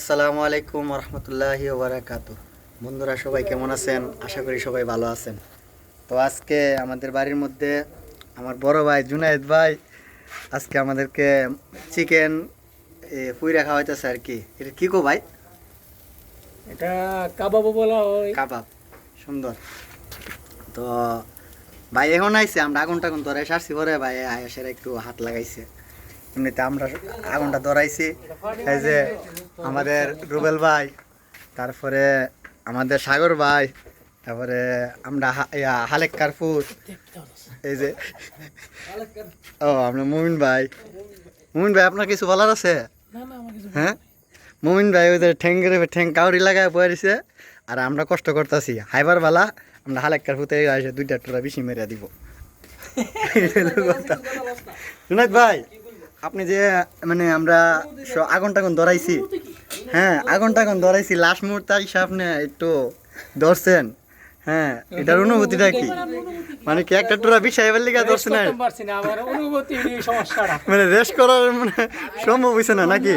আসসালামু আলাইকুম রহমতুল্লাহি ওবারাকাতু। বন্ধুরা সবাই কেমন আছেন? আশা করি সবাই ভালো আছেন। তো আজকে আমাদের বাড়ির মধ্যে আমার বড় ভাই জুনায়েদ ভাই আজকে আমাদেরকে চিকেন পুইরা খাওয়াইতেছে আর কি। এটা কি গো ভাই? এটা কাবাবও বলা হয়। কাবাব। সুন্দর। তো ভাই এখন আইছে, আমরা আগুন টাগুন ধরে সারছি, পরে ভাই আয়েসের একটু হাত লাগাইছে। এমনিতে আমরা আগুনটা ধরাইছি। এই যে আমাদের রুবেল ভাই, তারপরে আমাদের সাগর ভাই, তারপরে আমরা হালেক কারফুর, এই যে ও আমরা মুমিন ভাই। মুমিন ভাই আপনার কিছু বলার আছে? হ্যাঁ, মুমিন ভাই ওই যে ঠ্যাং কাউরি লাগায় বয়ে দিছে, আর আমরা কষ্ট করতেছি হাইবার বালা। আমরা হালেক কারফুতে আসে দুইটা টোরা বেশি মেরে দিব। জুনাইদ ভাই, আপনি যে মানে আমরা আগুন টাগুন ধরাইছি, হ্যাঁ আগুন টাগুন ধরাইছি, লাস্ট মুহূর্তে এসে আপনি একটু ধরছেন, হ্যাঁ এটার অনুভূতিটা কি? মানে কি একটা টুরা বিষয় এবার লিগা ধরছেন? মানে রেস্ট করার মানে সম্ভব হয়েছে না নাকি?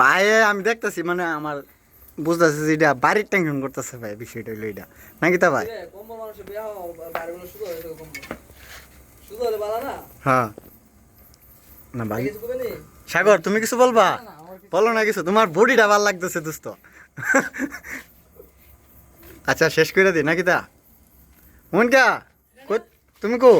ভাই আমি দেখতেছি, মানে আমার বুঝতেছি যে এটা বাড়ির টেনশন করতেছে ভাই, বিষয়টা হইলো এটা নাকি তা ভাই? হ্যাঁ না ভাই। সাগর তুমি কিছু বলবা? বলো না কিছু, তোমার বডিটা ভালো লাগতেছে দোস্ত। আচ্ছা শেষ করে দি নাকি তা? মন কা তুমি কো